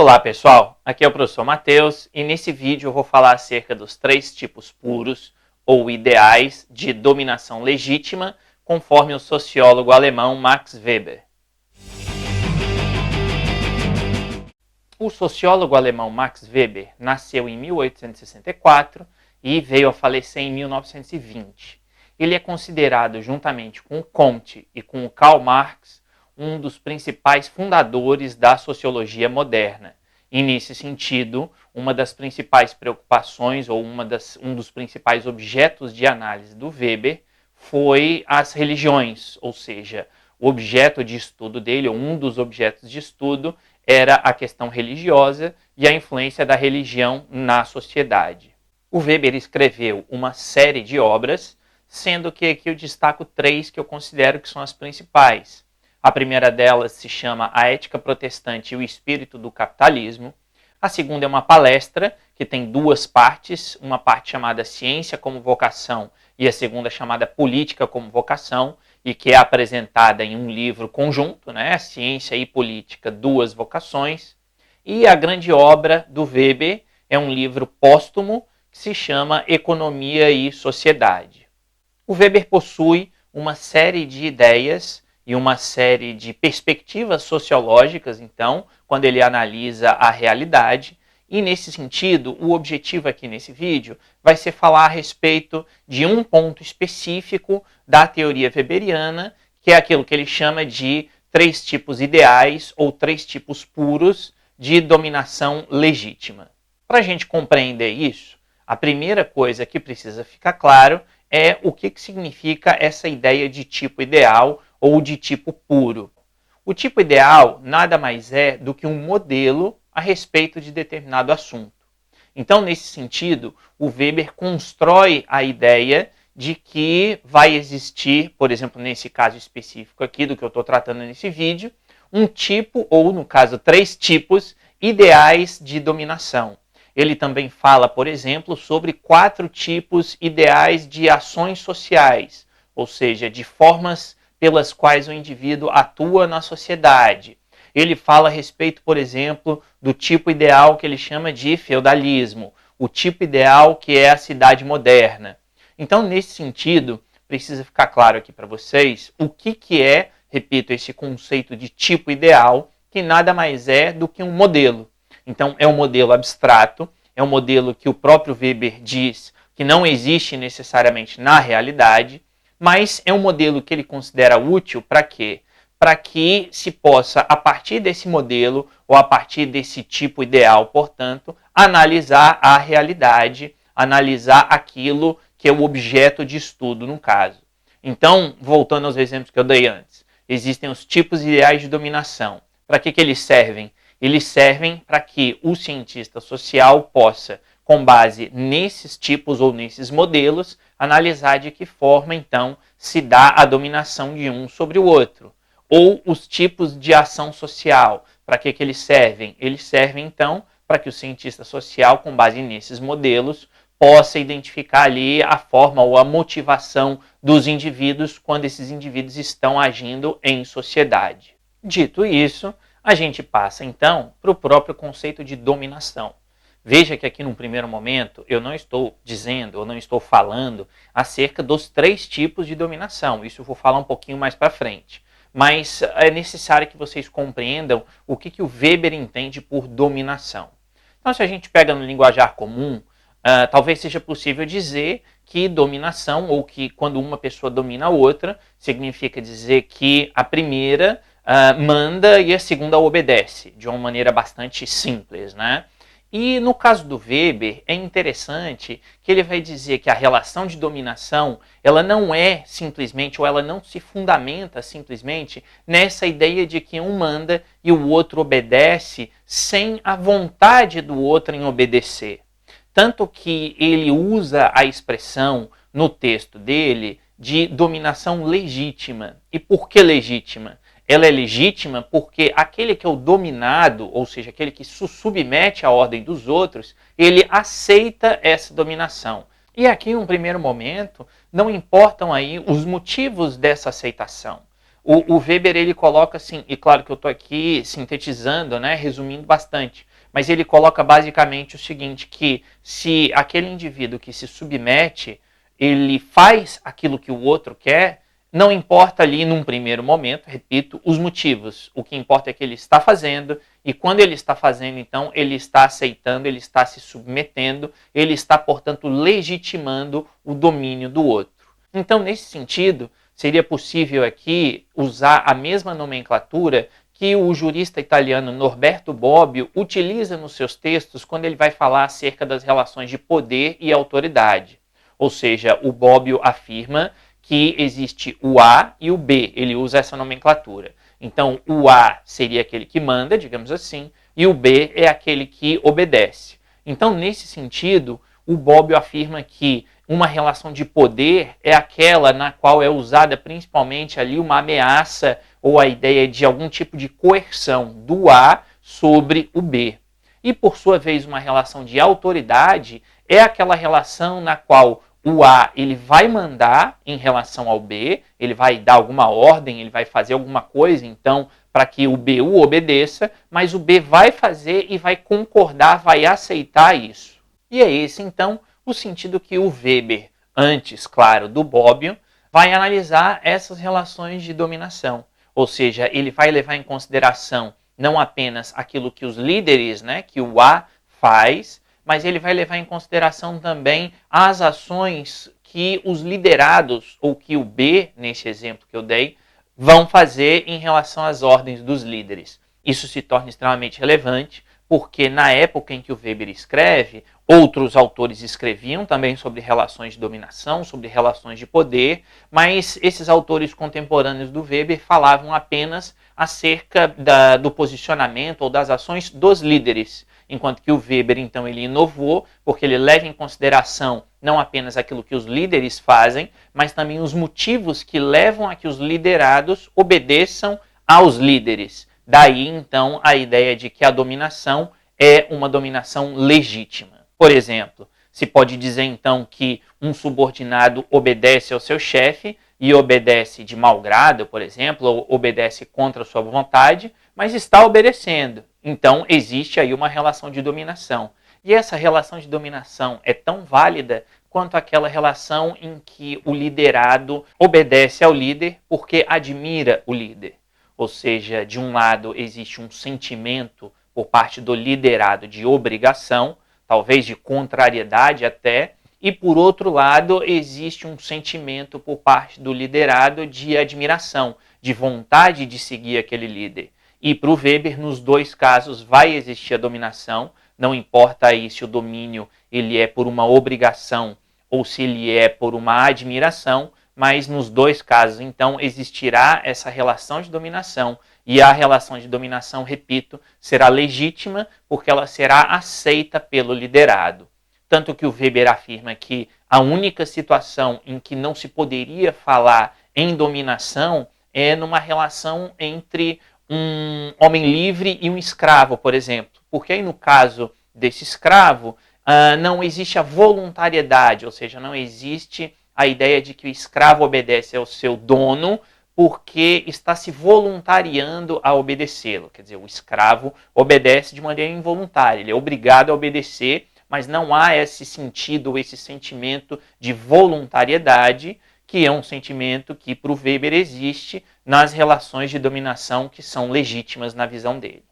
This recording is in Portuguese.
Olá pessoal, aqui é o professor Matheus e nesse vídeo eu vou falar acerca dos 3 tipos puros ou ideais de dominação legítima, conforme o sociólogo alemão Max Weber. O sociólogo alemão Max Weber nasceu em 1864 e veio a falecer em 1920. Ele é considerado, juntamente com o Comte e com o Karl Marx, um dos principais fundadores da sociologia moderna. E, nesse sentido, uma das principais preocupações ou um dos principais objetos de análise do Weber foi as religiões, ou seja, o objeto de estudo dele, ou um dos objetos de estudo, era a questão religiosa e a influência da religião na sociedade. O Weber escreveu uma série de obras, sendo que aqui eu destaco 3 que eu considero que são as principais. A primeira delas se chama A Ética Protestante e o Espírito do Capitalismo. A segunda é uma palestra que tem 2 partes, uma parte chamada Ciência como Vocação e a segunda chamada Política como Vocação, e que é apresentada em um livro conjunto, né? Ciência e Política, 2 vocações. E a grande obra do Weber é um livro póstumo que se chama Economia e Sociedade. O Weber possui uma série de ideias e uma série de perspectivas sociológicas, então, quando ele analisa a realidade. E, nesse sentido, o objetivo aqui nesse vídeo vai ser falar a respeito de um ponto específico da teoria weberiana, que é aquilo que ele chama de 3 tipos ideais ou 3 tipos puros de dominação legítima. Para a gente compreender isso, a primeira coisa que precisa ficar claro é o que significa essa ideia de tipo ideal ou de tipo puro. O tipo ideal nada mais é do que um modelo a respeito de determinado assunto. Então, nesse sentido, o Weber constrói a ideia de que vai existir, por exemplo, nesse caso específico aqui do que eu estou tratando nesse vídeo, um tipo, ou no caso 3 tipos ideais de dominação. Ele também fala, por exemplo, sobre 4 tipos ideais de ações sociais, ou seja, de formas pelas quais o indivíduo atua na sociedade. Ele fala a respeito, por exemplo, do tipo ideal que ele chama de feudalismo, o tipo ideal que é a cidade moderna. Então, nesse sentido, precisa ficar claro aqui para vocês o que é, repito, esse conceito de tipo ideal, que nada mais é do que um modelo. Então, é um modelo abstrato, é um modelo que o próprio Weber diz que não existe necessariamente na realidade, mas é um modelo que ele considera útil para quê? Para que se possa, a partir desse modelo, ou a partir desse tipo ideal, portanto, analisar a realidade, analisar aquilo que é o objeto de estudo no caso. Então, voltando aos exemplos que eu dei antes, existem os tipos ideais de dominação. Para que eles servem? Eles servem para que o cientista social possa, com base nesses tipos ou nesses modelos, analisar de que forma, então, se dá a dominação de um sobre o outro. Ou os tipos de ação social. Para que eles servem? Eles servem, então, para que o cientista social, com base nesses modelos, possa identificar ali a forma ou a motivação dos indivíduos quando esses indivíduos estão agindo em sociedade. Dito isso, a gente passa, então, para o próprio conceito de dominação. Veja que aqui num primeiro momento eu não estou dizendo, ou não estou falando acerca dos 3 tipos de dominação. Isso eu vou falar um pouquinho mais para frente. Mas é necessário que vocês compreendam o que o Weber entende por dominação. Então, se a gente pega no linguajar comum, talvez seja possível dizer que dominação, ou que quando uma pessoa domina a outra, significa dizer que a primeira manda e a segunda obedece, de uma maneira bastante simples, né? E no caso do Weber, é interessante que ele vai dizer que a relação de dominação, ela não é simplesmente, ou ela não se fundamenta simplesmente nessa ideia de que um manda e o outro obedece sem a vontade do outro em obedecer. Tanto que ele usa a expressão no texto dele de dominação legítima. E por que legítima? Ela é legítima porque aquele que é o dominado, ou seja, aquele que se submete à ordem dos outros, ele aceita essa dominação. E aqui, em um primeiro momento, não importam aí os motivos dessa aceitação. O Weber ele coloca assim, e claro que eu estou aqui sintetizando, né, resumindo bastante, mas ele coloca basicamente o seguinte, que se aquele indivíduo que se submete, ele faz aquilo que o outro quer, não importa ali num primeiro momento, repito, os motivos. O que importa é que ele está fazendo, e quando ele está fazendo, então, ele está aceitando, ele está se submetendo, ele está, portanto, legitimando o domínio do outro. Então, nesse sentido, seria possível aqui usar a mesma nomenclatura que o jurista italiano Norberto Bobbio utiliza nos seus textos quando ele vai falar acerca das relações de poder e autoridade. Ou seja, o Bobbio afirma que existe o A e o B, ele usa essa nomenclatura. Então, o A seria aquele que manda, digamos assim, e o B é aquele que obedece. Então, nesse sentido, o Bobbio afirma que uma relação de poder é aquela na qual é usada principalmente ali uma ameaça ou a ideia de algum tipo de coerção do A sobre o B. E, por sua vez, uma relação de autoridade é aquela relação na qual o A ele vai mandar em relação ao B, ele vai dar alguma ordem, ele vai fazer alguma coisa, então, para que o B o obedeça, mas o B vai fazer e vai concordar, vai aceitar isso. E é esse, então, o sentido que o Weber, antes, claro, do Bobbio, vai analisar essas relações de dominação. Ou seja, ele vai levar em consideração não apenas aquilo que os líderes, que o A faz, mas ele vai levar em consideração também as ações que os liderados, ou que o B, nesse exemplo que eu dei, vão fazer em relação às ordens dos líderes. Isso se torna extremamente relevante, porque na época em que o Weber escreve, outros autores escreviam também sobre relações de dominação, sobre relações de poder, mas esses autores contemporâneos do Weber falavam apenas acerca do posicionamento ou das ações dos líderes, enquanto que o Weber, então, ele inovou, porque ele leva em consideração não apenas aquilo que os líderes fazem, mas também os motivos que levam a que os liderados obedeçam aos líderes. Daí, então, a ideia de que a dominação é uma dominação legítima. Por exemplo, se pode dizer, então, que um subordinado obedece ao seu chefe e obedece de mau grado, por exemplo, ou obedece contra a sua vontade, mas está obedecendo. Então, existe aí uma relação de dominação. E essa relação de dominação é tão válida quanto aquela relação em que o liderado obedece ao líder porque admira o líder. Ou seja, de um lado existe um sentimento por parte do liderado de obrigação, talvez de contrariedade até, e por outro lado existe um sentimento por parte do liderado de admiração, de vontade de seguir aquele líder. E para o Weber, nos dois casos, vai existir a dominação, não importa aí se o domínio ele é por uma obrigação ou se ele é por uma admiração, mas nos dois casos, então, existirá essa relação de dominação, e a relação de dominação, repito, será legítima porque ela será aceita pelo liderado. Tanto que o Weber afirma que a única situação em que não se poderia falar em dominação é numa relação entre um homem livre e um escravo, por exemplo. Porque aí no caso desse escravo, não existe a voluntariedade, ou seja, não existe a ideia de que o escravo obedece ao seu dono porque está se voluntariando a obedecê-lo. Quer dizer, o escravo obedece de maneira involuntária, ele é obrigado a obedecer, mas não há esse sentido, esse sentimento de voluntariedade, que é um sentimento que para o Weber existe nas relações de dominação que são legítimas na visão dele.